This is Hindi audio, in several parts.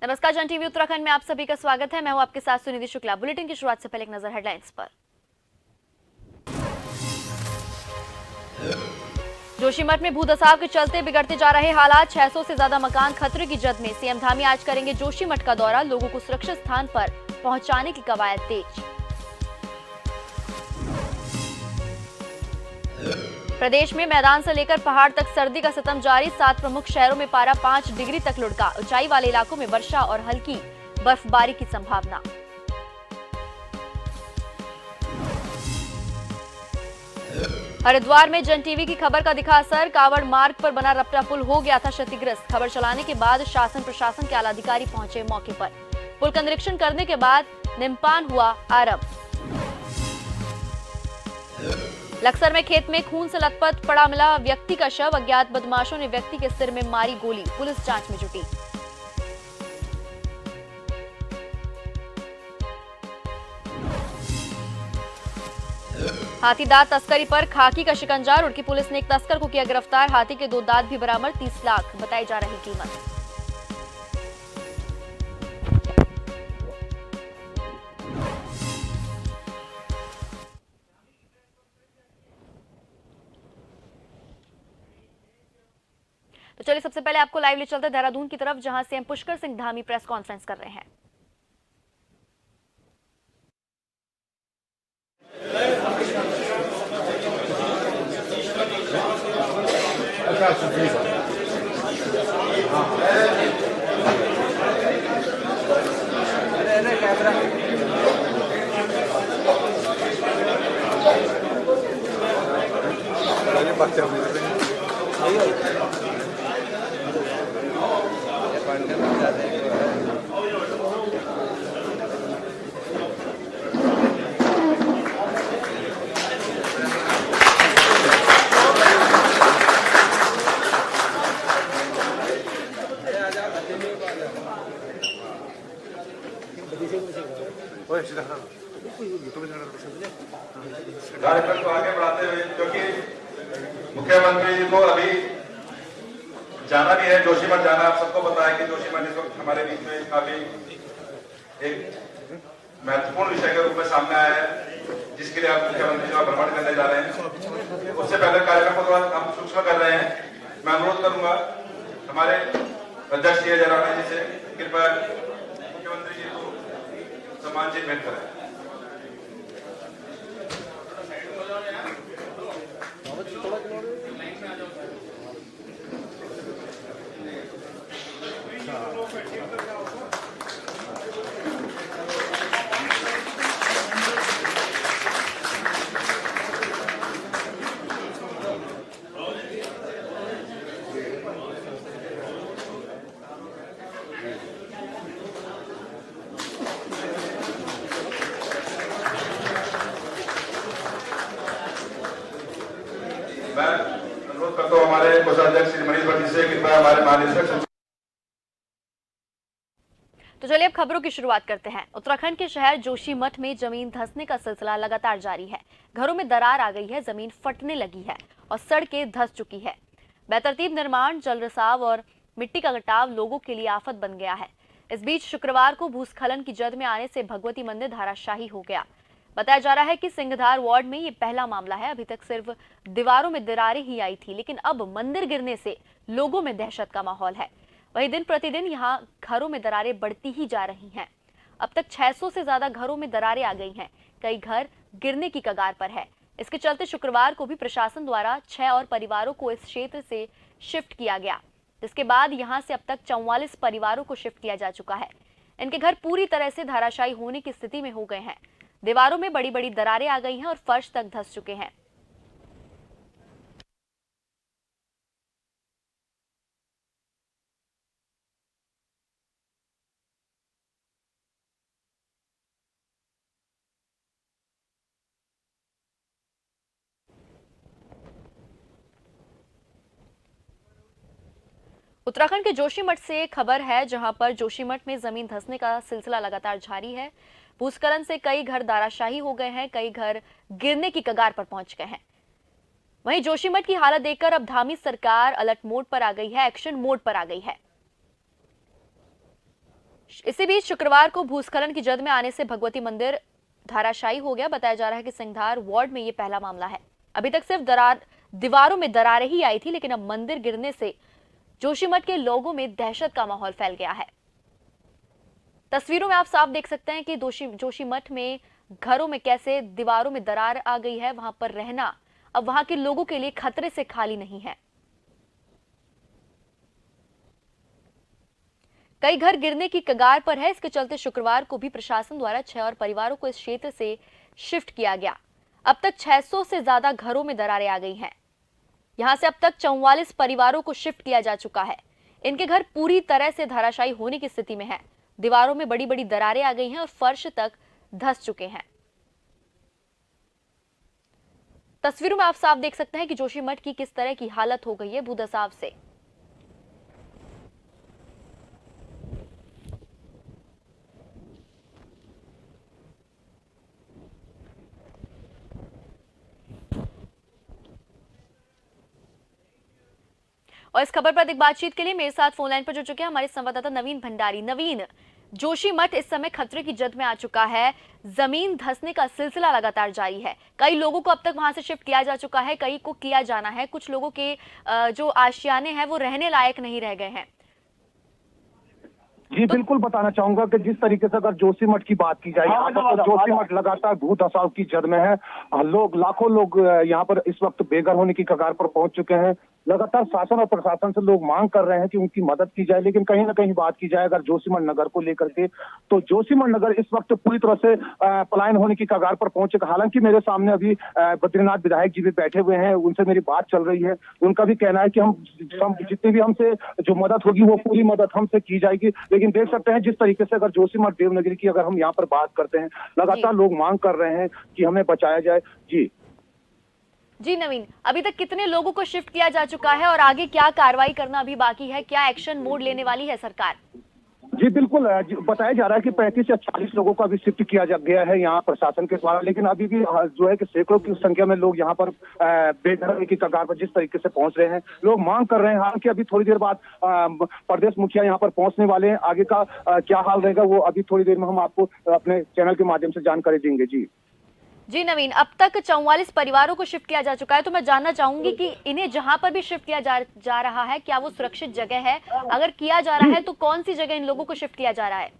नमस्कार, जन टीवी उत्तराखंड में आप सभी का स्वागत है। मैं हूं आपके साथ सुनिधि शुक्ला। बुलेटिन की शुरुआत से पहले एक नजर हेडलाइंस पर। जोशीमठ में भूदसाव के चलते बिगड़ते जा रहे हालात, 600 से ज्यादा मकान खतरे की जद में। सीएम धामी आज करेंगे जोशीमठ का दौरा, लोगों को सुरक्षित स्थान पर पहुंचाने की कवायद तेज। प्रदेश में मैदान से लेकर पहाड़ तक सर्दी का सितम जारी, 7 प्रमुख शहरों में पारा 5 डिग्री तक लुढ़का। ऊंचाई वाले इलाकों में वर्षा और हल्की बर्फबारी की संभावना। हरिद्वार में जन टीवी की खबर का दिखा असर, कांवड़ मार्ग पर बना रपटा पुल हो गया था क्षतिग्रस्त। खबर चलाने के बाद शासन प्रशासन के आलाधिकारी पहुंचे मौके पर। पुल का निरीक्षण करने के बाद निम्पान हुआ आरंभ। लक्सर में खेत में खून से लथपथ पड़ा मिला व्यक्ति का शव, अज्ञात बदमाशों ने व्यक्ति के सिर में मारी गोली, पुलिस जांच में जुटी। हाथी दांत तस्करी पर खाकी का शिकंजा, रुड़की पुलिस ने एक तस्कर को किया गिरफ्तार। हाथी के 2 दांत भी बरामद, 30 लाख बताई जा रही कीमत। तो चलिए सबसे पहले आपको लाइव ले चलते हैं देहरादून की तरफ, जहां CM Pushkar Singh Dhami press conference कर रहे हैं। कार्यक्रम को आगे बढ़ाते हुए, क्योंकि मुख्यमंत्री जी को अभी जाना भी है, जोशीमठ जाना। आप सबको पता है कि जोशीमठ इस वक्त हमारे बीच में काफी एक महत्वपूर्ण विषय के रूप में सामने आया है, जिसके लिए आप मुख्यमंत्री जी भ्रमण करने जा रहे हैं। उससे पहले कार्यक्रम को थोड़ा हम सूक्ष्म कर रहे हैं। मैं अनुरोध करूंगा हमारे अध्यक्ष जयराम जी से, कृपया मुख्यमंत्री जी को सम्मान से भेंट करें। मैं अनुरोध करता हूँ हमारे कोषाध्यक्ष श्री मनीष भट्ट जी से, कृपया हमारे महानिदेशक। तो चलिए अब खबरों की शुरुआत करते हैं। उत्तराखंड के शहर जोशीमठ में जमीन धंसने का सिलसिला लगातार जारी है। घरों में दरार आ गई है, जमीन फटने लगी है और सड़कें धंस चुकी है। बेतरतीब निर्माण, जल रिसाव और मिट्टी का कटाव लोगों के लिए आफत बन गया है। इस बीच शुक्रवार को भूस्खलन की जद में आने से भगवती मंदिर धाराशाही हो गया। बताया जा रहा है कि सिंघधार वार्ड में ये पहला मामला है। अभी तक सिर्फ दीवारों में दरारें ही आई थी, लेकिन अब मंदिर गिरने से लोगों में दहशत का माहौल है। वहीं दिन प्रतिदिन यहाँ घरों में दरारें बढ़ती ही जा रही हैं। अब तक 600 से ज्यादा घरों में दरारें आ गई हैं। कई घर गिरने की कगार पर है। इसके चलते शुक्रवार को भी प्रशासन द्वारा 6 और परिवारों को इस क्षेत्र से शिफ्ट किया गया, जिसके बाद यहां से अब तक 44 परिवारों को शिफ्ट किया जा चुका है। इनके घर पूरी तरह से धाराशायी होने की स्थिति में हो गए हैं। दीवारों में बड़ी बड़ी दरारें आ गई हैं और फर्श तक धंस चुके हैं। उत्तराखंड के जोशीमठ से खबर है, जहां पर जोशीमठ में जमीन धंसने का सिलसिला लगातार जारी है। भूस्खलन से कई घर धाराशाही हो गए हैं, कई घर गिरने की कगार पर पहुंच गए हैं। वहीं जोशीमठ की हालत देखकर अब धामी सरकार अलर्ट मोड पर आ गई है, एक्शन मोड पर आ गई है। इसी बीच शुक्रवार को भूस्खलन की जद में आने से भगवती मंदिर धाराशायी हो गया। बताया जा रहा है कि सिंघधार वार्ड में ये पहला मामला है। अभी तक सिर्फ दीवारों में दरारें ही आई थी, लेकिन अब मंदिर गिरने से जोशीमठ के लोगों में दहशत का माहौल फैल गया है। तस्वीरों में आप साफ देख सकते हैं कि जोशीमठ में घरों में कैसे दीवारों में दरार आ गई है। वहां पर रहना अब वहां के लोगों के लिए खतरे से खाली नहीं है। कई घर गिरने की कगार पर है। इसके चलते शुक्रवार को भी प्रशासन द्वारा 6 और परिवारों को इस क्षेत्र से शिफ्ट किया गया। अब तक 600 से ज्यादा घरों में दरारें आ गई हैं। यहां से अब तक 44 परिवारों को शिफ्ट किया जा चुका है। इनके घर पूरी तरह से धराशायी होने की स्थिति में है। दीवारों में बड़ी बड़ी दरारें आ गई हैं और फर्श तक धंस चुके हैं। तस्वीरों में आप साफ देख सकते हैं कि जोशीमठ की किस तरह की हालत हो गई है भूधसाव से। और इस खबर पर अधिक बातचीत के लिए मेरे साथ फोन लाइन पर जुड़ चुके हैं हमारे संवाददाता नवीन भंडारी। नवीन, जोशीमठ इस समय खतरे की जद में आ चुका है। जमीन धंसने का सिलसिला लगातार जारी है। कई लोगों को अब तक वहां से शिफ्ट किया जा चुका है, कई को किया जाना है। कुछ लोगों के जो आशियाने हैं वो रहने लायक नहीं रह गए हैं। जी बिल्कुल बताना चाहूंगा कि जिस तरीके से अगर जोशीमठ की बात की जाए, यहाँ पर तो जोशीमठ लगातार भू धसाव की जद में है। लाखों लोग यहाँ पर इस वक्त बेघर होने की कगार पर पहुंच चुके हैं। लगातार शासन और प्रशासन से लोग मांग कर रहे हैं कि उनकी मदद की जाए, लेकिन कहीं ना कहीं बात की जाए अगर जोशीमठ नगर को लेकर के, तो जोशीमठ नगर इस वक्त पूरी तरह से पलायन होने की कगार पर पहुंचे। हालांकि मेरे सामने अभी बद्रीनाथ विधायक जी भी बैठे हुए हैं, उनसे मेरी बात चल रही है। उनका भी कहना है कि हम जितनी भी हमसे जो मदद होगी वो पूरी मदद हमसे की जाएगी। लेकिन देख सकते हैं जिस तरीके से अगर जोशीमठ देवनगरी की अगर हम यहाँ पर बात करते हैं, लगातार लोग मांग कर रहे हैं कि हमें बचाया जाए। जी नवीन, अभी तक कितने लोगों को शिफ्ट किया जा चुका है और आगे क्या कार्रवाई करना अभी बाकी है? क्या एक्शन मोड लेने वाली है सरकार? जी बिल्कुल, बताया जा रहा है कि 35 या 40 लोगों का भी शिफ्ट किया गया है यहाँ प्रशासन के द्वारा, लेकिन अभी भी जो है कि सैकड़ों की संख्या में लोग यहाँ पर बेघर होने की कगार पर जिस तरीके से पहुंच रहे हैं, लोग मांग कर रहे हैं। हालांकि अभी थोड़ी देर बाद प्रदेश मुखिया यहाँ पर पहुंचने वाले हैं। आगे का क्या हाल रहेगा वो अभी थोड़ी देर में हम आपको अपने चैनल के माध्यम से जानकारी देंगे। जी नवीन, अब तक 44 परिवारों को शिफ्ट किया जा चुका है, तो मैं जानना चाहूंगी कि इन्हें जहां पर भी शिफ्ट किया जा रहा है, क्या वो सुरक्षित जगह है? अगर किया जा रहा है तो कौन सी जगह इन लोगों को शिफ्ट किया जा रहा है?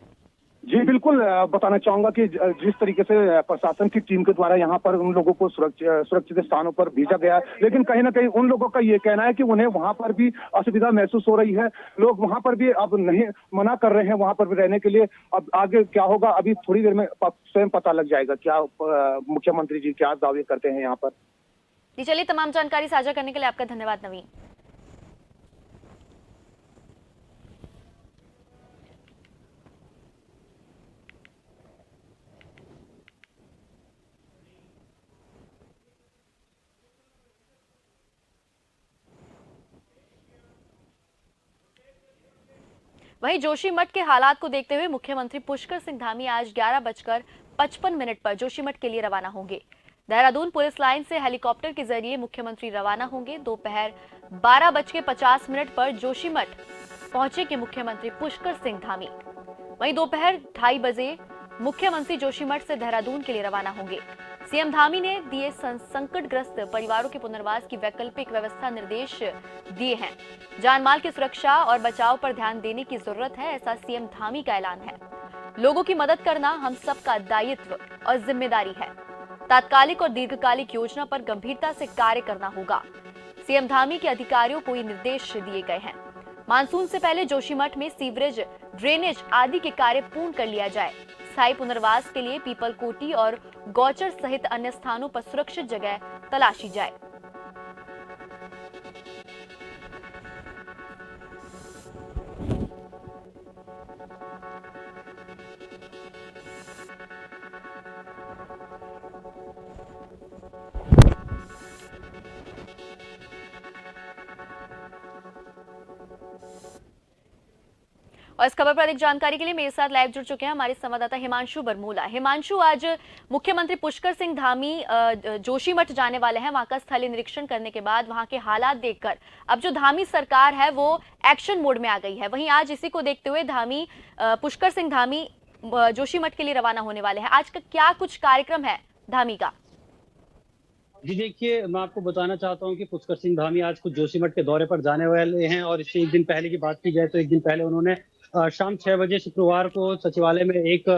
जी बिल्कुल, बताना चाहूंगा कि जिस तरीके से प्रशासन की टीम के द्वारा यहाँ पर उन लोगों को सुरक्षित स्थानों पर भेजा गया है, लेकिन कहीं ना कहीं उन लोगों का ये कहना है कि उन्हें वहां पर भी असुविधा महसूस हो रही है। लोग वहां पर भी अब नहीं मना कर रहे हैं वहां पर भी रहने के लिए। अब आगे क्या होगा अभी थोड़ी देर में स्वयं पता लग जाएगा क्या मुख्यमंत्री जी क्या दावे करते हैं यहाँ पर। जी चलिए, तमाम जानकारी साझा करने के लिए आपका धन्यवाद नवीन। वहीं जोशीमठ के हालात को देखते हुए मुख्यमंत्री पुष्कर सिंह धामी आज 11:55 पर जोशीमठ के लिए रवाना होंगे। देहरादून पुलिस लाइन से हेलीकॉप्टर के जरिए मुख्यमंत्री रवाना होंगे। दोपहर 12:50 पर जोशीमठ पहुंचेंगे मुख्यमंत्री पुष्कर सिंह धामी। वहीं दोपहर 2:30 बजे मुख्यमंत्री जोशीमठ से देहरादून के लिए रवाना होंगे। सीएम धामी ने दिए संकटग्रस्त परिवारों के पुनर्वास की वैकल्पिक व्यवस्था निर्देश दिए हैं। जानमाल की सुरक्षा और बचाव पर ध्यान देने की जरूरत है, ऐसा सीएम धामी का ऐलान है। लोगों की मदद करना हम सबका दायित्व और जिम्मेदारी है। तात्कालिक और दीर्घकालिक योजना पर गंभीरता से कार्य करना होगा। सीएम धामी के अधिकारियों को ये निर्देश दिए गए हैं। मानसून से पहले जोशीमठ में सीवरेज, ड्रेनेज आदि के कार्य पूर्ण कर लिया जाए। स्थायी पुनर्वास के लिए पीपलकोटी और गौचर सहित अन्य स्थानों पर सुरक्षित जगह तलाशी जाए। और इस खबर पर अधिक जानकारी के लिए मेरे साथ लाइव जुड़ चुके हैं हमारे संवाददाता हिमांशु बरमूला। हिमांशु, आज मुख्यमंत्री पुष्कर सिंह धामी जोशीमठ जाने वाले हैं वहां का स्थलीय निरीक्षण करने के बाद वहां के हालात देखकर अब जो धामी सरकार है वो एक्शन मोड में आ गई है। वहीं आज इसी को देखते हुए पुष्कर सिंह धामी जोशीमठ के लिए रवाना होने वाले हैं। आज का क्या कुछ कार्यक्रम है धामी का? जी देखिए, मैं आपको बताना चाहता हूं कि पुष्कर सिंह धामी आज कुछ जोशीमठ के दौरे पर जाने वाले हैं और इससे एक दिन पहले की बात की जाए तो एक दिन पहले उन्होंने शाम 6 बजे शुक्रवार को सचिवालय में एक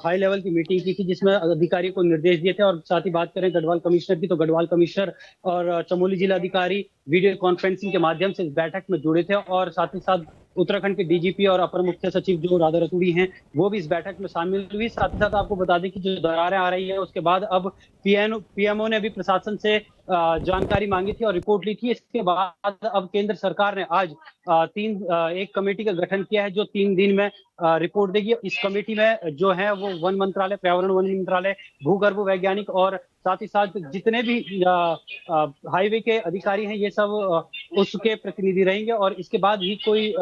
हाई लेवल की मीटिंग की थी जिसमें अधिकारी को निर्देश दिए थे। और साथ ही बात करें गढ़वाल कमिश्नर की तो गढ़वाल कमिश्नर और चमोली जिलाधिकारी वीडियो कॉन्फ्रेंसिंग के माध्यम से इस बैठक में जुड़े थे और साथ ही साथ उत्तराखंड के डीजीपी और अपर मुख्य सचिव जो राधा रतूड़ी हैं वो भी इस बैठक में शामिल हुई। साथ ही साथ आपको बता दें कि जो दरारें आ रही है उसके बाद अब पीएमओ ने भी प्रशासन से जानकारी मांगी थी और रिपोर्ट ली थी। इसके बाद अब केंद्र सरकार ने आज एक कमेटी का गठन किया है जो 3 दिन में रिपोर्ट देगी। इस कमेटी में जो है वो वन मंत्रालय, पर्यावरण वन मंत्रालय, भूगर्भ वैज्ञानिक और साथ ही साथ जितने भी हाईवे के अधिकारी हैं ये सब उसके प्रतिनिधि रहेंगे। और इसके बाद ही कोई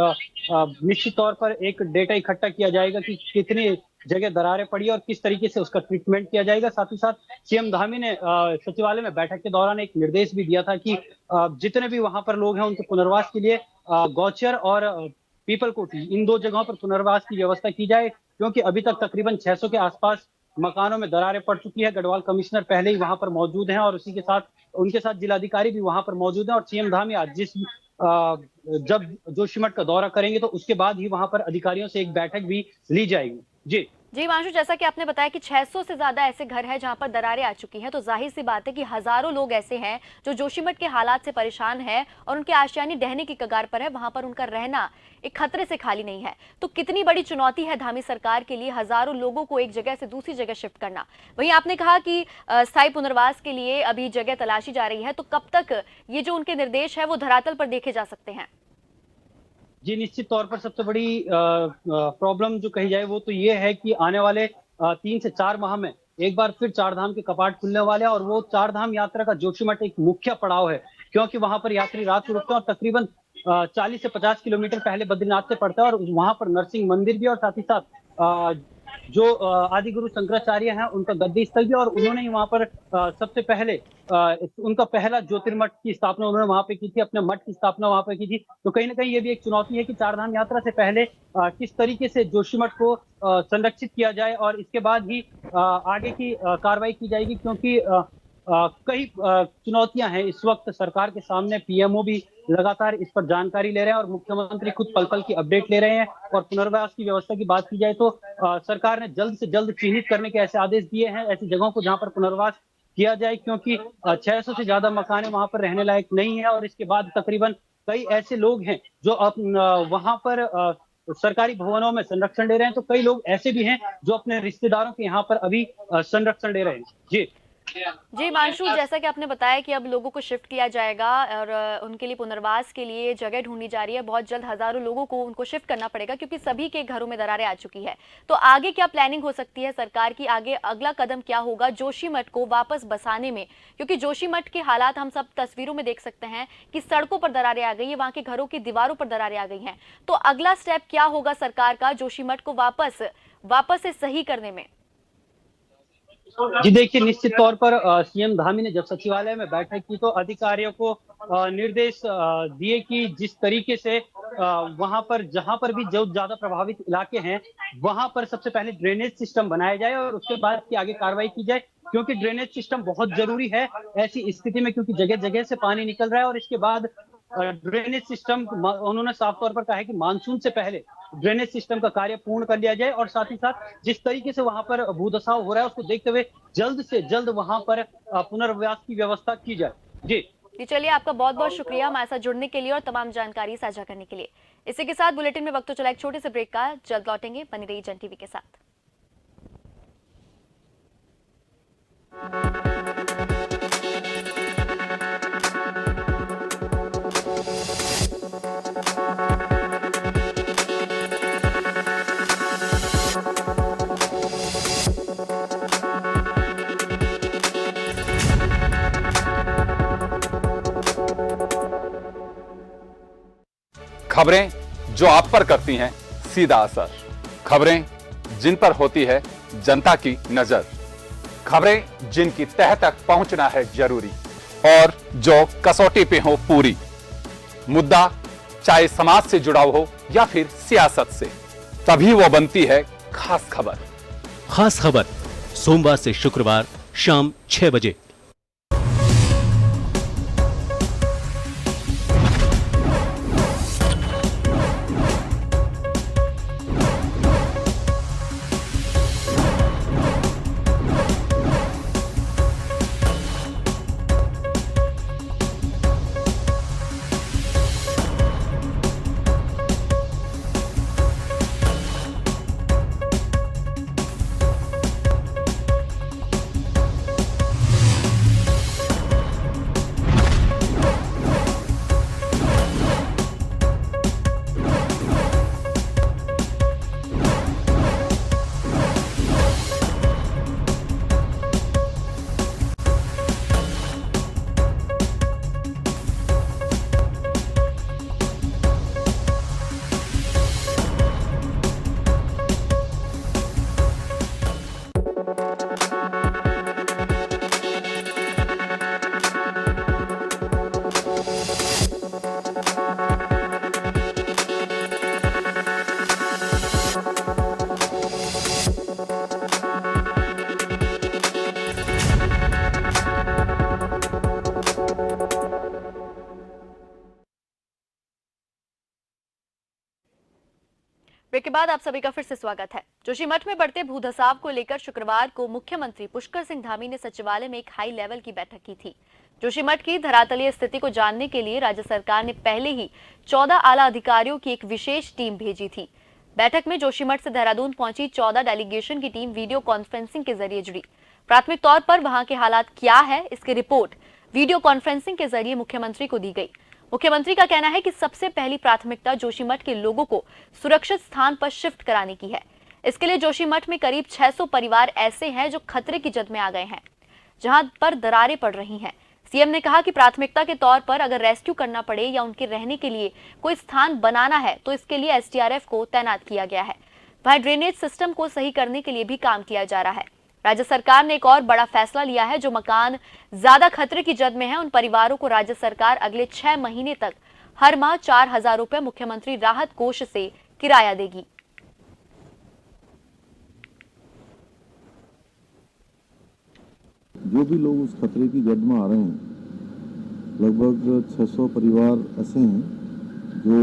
निश्चित तौर पर एक डेटा इकट्ठा किया जाएगा कि कितनी जगह दरारें पड़ी और किस तरीके से उसका ट्रीटमेंट किया जाएगा। साथ ही साथ सीएम धामी ने सचिवालय में बैठक के दौरान एक निर्देश भी दिया था कि जितने भी वहां पर लोग हैं उनके पुनर्वास के लिए गौचर और पीपल कोठी इन 2 जगहों पर पुनर्वास की व्यवस्था की जाए, क्योंकि अभी तक तकरीबन 600 के आसपास मकानों में दरारें पड़ चुकी है। गढ़वाल कमिश्नर पहले ही वहां पर मौजूद हैं और उसी के साथ उनके साथ जिलाधिकारी भी वहां पर मौजूद हैं। और सीएम धामी आज जब जोशीमठ का दौरा करेंगे तो उसके बाद ही वहां पर अधिकारियों से एक बैठक भी ली जाएगी। जी हिमांशु, जैसा कि आपने बताया कि 600 से ज्यादा ऐसे घर हैं जहां पर दरारें आ चुकी हैं, तो जाहिर सी बात है कि हजारों लोग ऐसे हैं जो जोशीमठ के हालात से परेशान हैं और उनकी आशियानी ढहने की कगार पर है। वहां पर उनका रहना एक खतरे से खाली नहीं है। तो कितनी बड़ी चुनौती है धामी सरकार के लिए हजारों लोगों को एक जगह से दूसरी जगह शिफ्ट करना। वहीं आपने कहा कि स्थायी पुनर्वास के लिए अभी जगह तलाशी जा रही है, तो कब तक ये जो उनके निर्देश है वो धरातल पर देखे जा सकते हैं? जी निश्चित तौर पर सबसे बड़ी प्रॉब्लम जो कही जाए वो तो ये है कि आने वाले 3 से 4 माह में एक बार फिर 4 धाम के कपाट खुलने वाले हैं और वो 4 धाम यात्रा का जोशीमठ एक मुख्य पड़ाव है, क्योंकि वहां पर यात्री रात को रुकते हैं और तकरीबन 40 से 50 किलोमीटर पहले बद्रीनाथ से पड़ता है और वहां पर नरसिंह मंदिर भी और साथ ही साथ जो आदि गुरु शंकराचार्य हैं उनका गद्दी स्थल भी, और उन्होंने ही वहां पर सबसे पहले उनका पहला ज्योतिर्मठ की स्थापना उन्होंने वहां पे की थी, अपने मठ की स्थापना वहां पे की थी। तो कहीं ना कहीं ये भी एक चुनौती है कि 4 धाम यात्रा से पहले किस तरीके से जोशीमठ को संरक्षित किया जाए और इसके बाद ही आगे की कार्रवाई की जाएगी, क्योंकि कई चुनौतियां हैं इस वक्त सरकार के सामने। पीएमओ भी लगातार इस पर जानकारी ले रहे हैं और मुख्यमंत्री खुद पल पल की अपडेट ले रहे हैं। और पुनर्वास की व्यवस्था की बात की जाए तो सरकार ने जल्द से जल्द चिन्हित करने के ऐसे आदेश दिए हैं ऐसी जगहों को जहां पर पुनर्वास किया जाए, क्योंकि 600 से ज्यादा मकान वहां पर रहने लायक नहीं है। और इसके बाद तकरीबन कई ऐसे लोग हैं जो वहां पर सरकारी भवनों में संरक्षण ले रहे हैं, तो कई लोग ऐसे भी हैं जो अपने रिश्तेदारों के यहाँ पर अभी संरक्षण ले रहे हैं। जी हिमांशु, जैसा कि आपने बताया कि अब लोगों को शिफ्ट किया जाएगा और उनके लिए पुनर्वास के लिए जगह ढूंढी जा रही है। बहुत जल्द हजारों लोगों को उनको शिफ्ट करना पड़ेगा क्योंकि सभी के घरों में दरारें आ चुकी है। तो आगे क्या प्लानिंग हो सकती है सरकार की? आगे अगला कदम क्या होगा जोशीमठ को वापस बसाने में? क्योंकि जोशीमठ के हालात हम सब तस्वीरों में देख सकते हैं कि सड़कों पर दरारें आ गई है, वहां के घरों की दीवारों पर दरारें आ गई हैं। तो अगला स्टेप क्या होगा सरकार का जोशीमठ को वापस से सही करने में? जी देखिए, निश्चित तौर पर सीएम धामी ने जब सचिवालय में बैठक की तो अधिकारियों को निर्देश दिए कि जिस तरीके से वहां पर जहां पर भी जो ज्यादा प्रभावित इलाके हैं वहां पर सबसे पहले ड्रेनेज सिस्टम बनाया जाए और उसके बाद की आगे कार्रवाई की जाए, क्योंकि ड्रेनेज सिस्टम बहुत जरूरी है ऐसी स्थिति में, क्योंकि जगह जगह से पानी निकल रहा है। और इसके बाद ड्रेनेज सिस्टम उन्होंने साफ तौर पर कहा है कि मानसून से पहले ड्रेनेज सिस्टम का कार्य पूर्ण कर लिया जाए और साथ ही साथ जिस तरीके से वहां पर भूधसाव हो रहा है उसको देखते हुए जल्द से जल्द वहां पर पुनर्वास की व्यवस्था की जाए। जी चलिए, आपका बहुत बहुत शुक्रिया हमारे साथ जुड़ने के लिए और तमाम जानकारी साझा करने के लिए। इसी के साथ बुलेटिन में वक्त तो चला एक छोटे से ब्रेक का, जल्द लौटेंगे। बनी रहिए जन टीवी के साथ। खबरें जो आप पर करती हैं सीधा असर, खबरें जिन पर होती है जनता की नजर, खबरें जिनकी तह तक पहुंचना है जरूरी और जो कसौटी पे हो पूरी। मुद्दा चाहे समाज से जुड़ा हो या फिर सियासत से, तभी वो बनती है खास खबर। खास खबर सोमवार से शुक्रवार शाम 6 बजे। ब्रेक के बाद आप सभी का फिर से स्वागत है। जोशीमठ में बढ़ते भूधसाव को लेकर शुक्रवार को मुख्यमंत्री पुष्कर सिंह धामी ने सचिवालय में एक हाई लेवल की बैठक की थी। जोशीमठ की धरातलीय स्थिति को जानने के लिए राज्य सरकार ने पहले ही 14 आला अधिकारियों की एक विशेष टीम भेजी थी। बैठक में जोशीमठ से देहरादून पहुंची 14 डेलीगेशन की टीम वीडियो कॉन्फ्रेंसिंग के जरिए जुड़ी। प्राथमिक तौर पर वहां के हालात क्या है, इसकी रिपोर्ट वीडियो कॉन्फ्रेंसिंग के जरिए मुख्यमंत्री को दी गई। मुख्यमंत्री का कहना है कि सबसे पहली प्राथमिकता जोशीमठ के लोगों को सुरक्षित स्थान पर शिफ्ट कराने की है। इसके लिए जोशीमठ में करीब 600 परिवार ऐसे हैं जो खतरे की जद में आ गए हैं, जहां पर दरारें पड़ रही हैं। सीएम ने कहा कि प्राथमिकता के तौर पर अगर रेस्क्यू करना पड़े या उनके रहने के लिए कोई स्थान बनाना है तो इसके लिए एसडीआरएफ को तैनात किया गया है। वहीं ड्रेनेज सिस्टम को सही करने के लिए भी काम किया जा रहा है। राज्य सरकार ने एक और बड़ा फैसला लिया है। जो मकान ज्यादा खतरे की जद में है उन परिवारों को राज्य सरकार अगले 6 महीने तक हर माह 4,000 रुपए मुख्यमंत्री राहत कोष से किराया देगी। जो भी लोग उस खतरे की जद में आ रहे हैं, लगभग 600 परिवार ऐसे हैं जो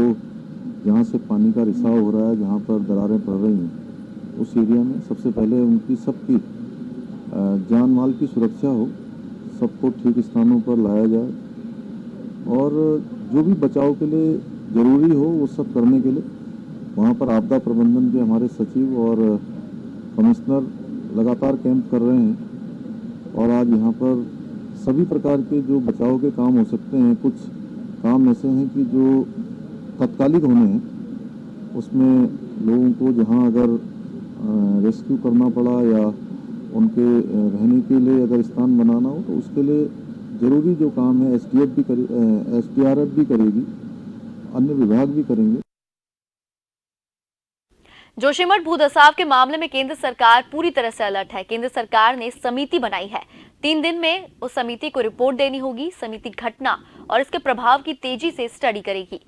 जहाँ से पानी का रिसाव हो रहा है, जहाँ पर दरारें पड़ रही हैं, उस एरिया में सबसे पहले उनकी सबकी जान माल की सुरक्षा हो, सबको ठीक स्थानों पर लाया जाए और जो भी बचाव के लिए जरूरी हो वो सब करने के लिए वहाँ पर आपदा प्रबंधन के हमारे सचिव और कमिश्नर लगातार कैंप कर रहे हैं। और आज यहाँ पर सभी प्रकार के जो बचाव के काम हो सकते हैं, कुछ काम ऐसे हैं कि जो तत्कालिक होने हैं, उसमें लोगों को जहाँ अगर रेस्क्यू करना पड़ा या उनके रहने के लिए अगर स्थान बनाना हो तो उसके लिए जरूरी जो काम है एसडीआरएफ भी करेगी, अन्य विभाग भी करेंगे। जोशीमठ भूधसाव के मामले में केंद्र सरकार पूरी तरह से अलर्ट है। केंद्र सरकार ने समिति बनाई है। 3 दिन में उस समिति को रिपोर्ट देनी होगी। समिति घटना और इसके प्रभाव की तेजी से स्टडी करेगी।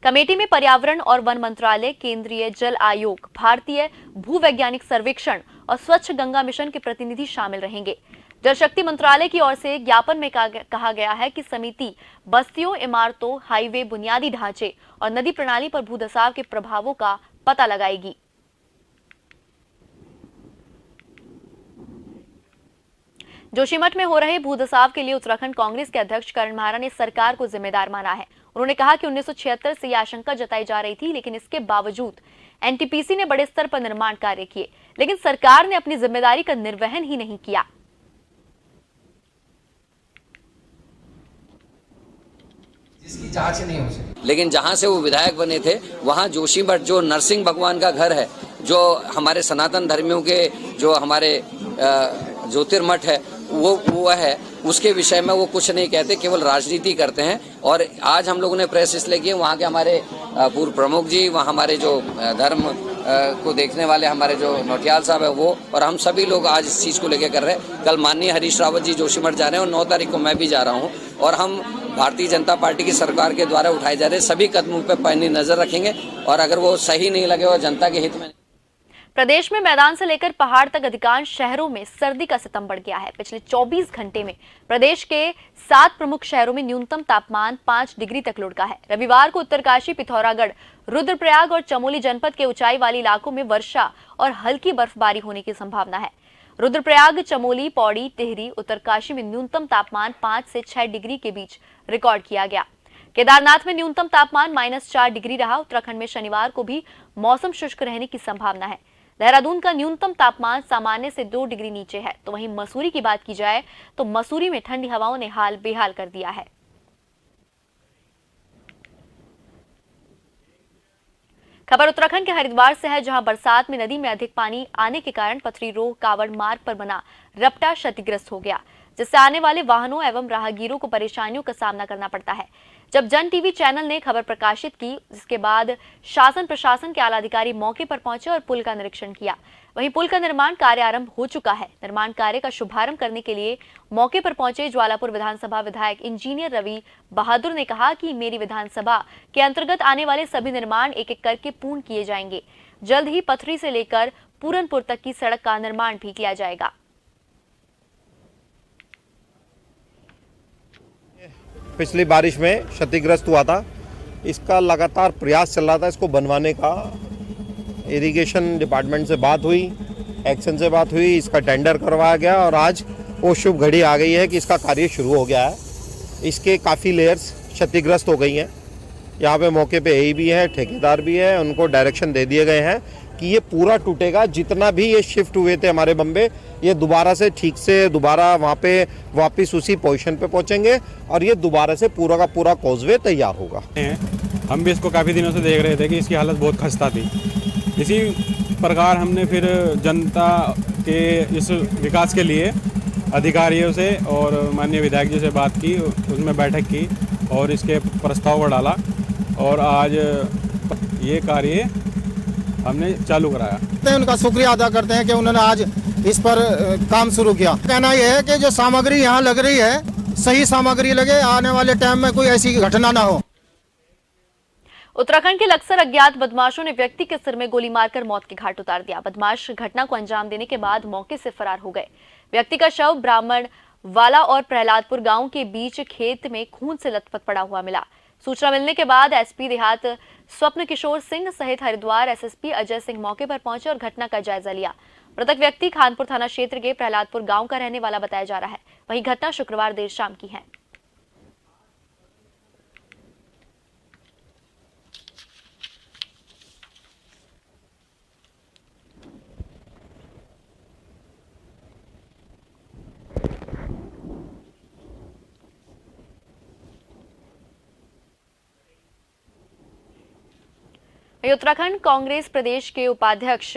कमेटी में पर्यावरण और वन मंत्रालय, केंद्रीय जल आयोग, भारतीय भूवैज्ञानिक सर्वेक्षण और स्वच्छ गंगा मिशन के प्रतिनिधि शामिल रहेंगे। जल शक्ति मंत्रालय की ओर से ज्ञापन में कहा गया है कि समिति बस्तियों, इमारतों, हाईवे, बुनियादी ढांचे और नदी प्रणाली पर भूधसाव के प्रभावों का पता लगाएगी। जोशीमठ में हो रहे भूधसाव के लिए उत्तराखंड कांग्रेस के अध्यक्ष करण महारा ने सरकार को जिम्मेदार माना है। उन्होंने कहा कि 1976 से यह आशंका जताई जा रही थी, लेकिन इसके बावजूद एनटीपीसी ने बड़े स्तर पर निर्माण कार्य किए, लेकिन सरकार ने अपनी जिम्मेदारी का निर्वहन ही नहीं किया। जिसकी जांच नहीं हो सकी। लेकिन जहां से वो विधायक बने थे वहां जोशीमठ जो नरसिंह भगवान का घर है, जो हमारे सनातन धर्मियों के जो हमारे ज्योतिर्मठ है वो है, उसके विषय में वो कुछ नहीं कहते, केवल राजनीति करते हैं। और आज हम लोगों ने प्रेस इसलिए की, वहाँ के हमारे पूर्व प्रमुख जी, वहाँ हमारे जो धर्म को देखने वाले हमारे जो नौटियाल साहब है वो, और हम सभी लोग आज इस चीज़ को लेकर कर रहे हैं। कल माननीय हरीश रावत जी जोशीमठ जा रहे हैं और 9 तारीख को मैं भी जा रहा हूँ, और हम भारतीय जनता पार्टी की सरकार के द्वारा उठाए जा रहे सभी कदमों पर पैनी नजर रखेंगे, और अगर वो सही नहीं लगे और जनता के हित में। प्रदेश में मैदान से लेकर पहाड़ तक अधिकांश शहरों में सर्दी का सितम बढ़ गया है। पिछले 24 घंटे में प्रदेश के 7 प्रमुख शहरों में न्यूनतम तापमान 5 डिग्री तक लुढ़का है। रविवार को उत्तरकाशी, पिथौरागढ़, रुद्रप्रयाग और चमोली जनपद के ऊंचाई वाले इलाकों में वर्षा और हल्की बर्फबारी होने की संभावना है। रुद्रप्रयाग, चमोली, पौड़ी, टिहरी, उत्तरकाशी में न्यूनतम तापमान 5 से 6 डिग्री के बीच रिकॉर्ड किया गया। केदारनाथ में न्यूनतम तापमान -4 डिग्री रहा। उत्तराखंड में शनिवार को भी मौसम शुष्क रहने की संभावना है। देहरादून का न्यूनतम तापमान सामान्य से 2 डिग्री नीचे है। तो वहीं मसूरी की बात की जाए तो मसूरी में ठंडी हवाओं ने हाल बेहाल कर दिया है। खबर उत्तराखंड के हरिद्वार से है, जहां बरसात में नदी में अधिक पानी आने के कारण पथरी रोह कावड़ मार्ग पर बना रपटा क्षतिग्रस्त हो गया, जिससे आने वाले वाहनों एवं राहगीरों को परेशानियों का सामना करना पड़ता है। जब जन टीवी चैनल ने खबर प्रकाशित की, जिसके बाद शासन प्रशासन के आला अधिकारी मौके पर पहुंचे और पुल का निरीक्षण किया। वहीं पुल का निर्माण कार्य आरंभ हो चुका है। निर्माण कार्य का शुभारंभ करने के लिए मौके पर पहुंचे ज्वालापुर विधानसभा विधायक इंजीनियर रवि बहादुर ने कहा कि मेरी विधानसभा के अंतर्गत आने वाले सभी निर्माण एक एक करके पूर्ण किए जाएंगे। जल्द ही पथरी से लेकर पूरनपुर तक की सड़क का निर्माण भी किया जाएगा। पिछली बारिश में क्षतिग्रस्त हुआ था, इसका लगातार प्रयास चल रहा था इसको बनवाने का। इरिगेशन डिपार्टमेंट से बात हुई, एक्शन से बात हुई, इसका टेंडर करवाया गया और आज वो शुभ घड़ी आ गई है कि इसका कार्य शुरू हो गया है। इसके काफ़ी लेयर्स क्षतिग्रस्त हो गई हैं। यहाँ पे मौके पे एई भी है, ठेकेदार भी है, उनको डायरेक्शन दे दिए गए हैं कि ये पूरा टूटेगा। जितना भी ये शिफ्ट हुए थे हमारे बम्बे, ये दोबारा से ठीक से दोबारा वहाँ पे वापस उसी पोजीशन पे पहुँचेंगे और ये दोबारा से पूरा का पूरा कॉजवे तैयार होगा। हम भी इसको काफ़ी दिनों से देख रहे थे कि इसकी हालत बहुत खस्ता थी। इसी प्रकार हमने फिर जनता के इस विकास के लिए अधिकारियों से और माननीय विधायक जी से बात की, उसमें बैठक की और इसके प्रस्ताव को डाला और आज ये कार्य हमने चालू कराया। उनका शुक्रिया अदा करते हैं कि उन्होंने आज इस पर काम शुरू किया। कहना यह है कि जो सामग्री यहाँ लग रही है सही सामग्री लगे, आने वाले टाइम में कोई ऐसी घटना ना हो। उत्तराखंड के लक्सर अज्ञात बदमाशों ने व्यक्ति के सिर में गोली मारकर मौत के घाट उतार दिया। बदमाश घटना को अंजाम देने के बाद मौके से फरार हो गए। व्यक्ति का शव ब्राह्मण वाला और प्रहलादपुर गांव के बीच खेत में खून से लथपथ पड़ा हुआ मिला। सूचना मिलने के बाद एसपी देहात स्वप्न किशोर सिंह सहित हरिद्वार एसएसपी अजय सिंह मौके पर पहुंचे और घटना का जायजा लिया। मृतक व्यक्ति खानपुर थाना क्षेत्र के प्रहलादपुर गांव का रहने वाला बताया जा रहा है। वहीं घटना शुक्रवार देर शाम की है। उत्तराखंड कांग्रेस प्रदेश के उपाध्यक्ष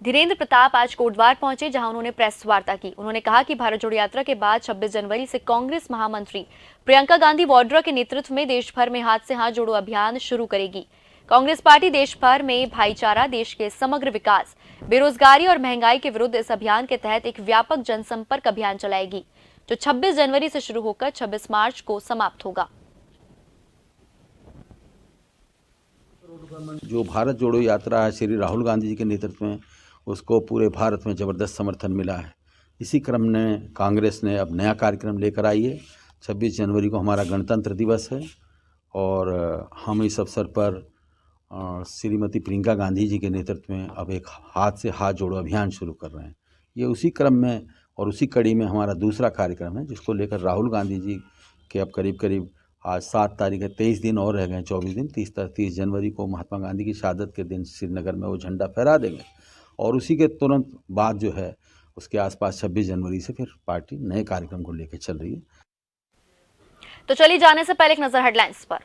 धीरेन्द्र प्रताप आज कोटद्वार पहुंचे, जहां उन्होंने प्रेस वार्ता की। उन्होंने कहा कि भारत जोड़ो यात्रा के बाद 26 जनवरी से कांग्रेस महामंत्री प्रियंका गांधी वाड्रा के नेतृत्व में देश भर में हाथ से हाथ जोड़ो अभियान शुरू करेगी। कांग्रेस पार्टी देश भर में भाईचारा, देश के समग्र विकास, बेरोजगारी और महंगाई के विरुद्ध इस अभियान के तहत एक व्यापक जनसंपर्क अभियान चलाएगी, जो 26 जनवरी से शुरू होकर 26 मार्च को समाप्त होगा। जो भारत जोड़ो यात्रा है श्री राहुल गांधी जी के नेतृत्व में, उसको पूरे भारत में ज़बरदस्त समर्थन मिला है। इसी क्रम में कांग्रेस ने अब नया कार्यक्रम लेकर आई है। 26 जनवरी को हमारा गणतंत्र दिवस है और हम इस अवसर पर श्रीमती प्रियंका गांधी जी के नेतृत्व में अब एक हाथ से हाथ जोड़ो अभियान शुरू कर रहे हैं। ये उसी क्रम में और उसी कड़ी में हमारा दूसरा कार्यक्रम है, जिसको लेकर राहुल गांधी जी के अब करीब आज 7 तारीख है, 23 दिन और रह गए, 24 दिन। 30 जनवरी को महात्मा गांधी की शहादत के दिन श्रीनगर में वो झंडा फहरा देंगे और उसी के तुरंत बाद जो है उसके आसपास 26 जनवरी से फिर पार्टी नए कार्यक्रम को लेकर चल रही है। तो चलिए जाने से पहले एक नजर हेडलाइंस पर।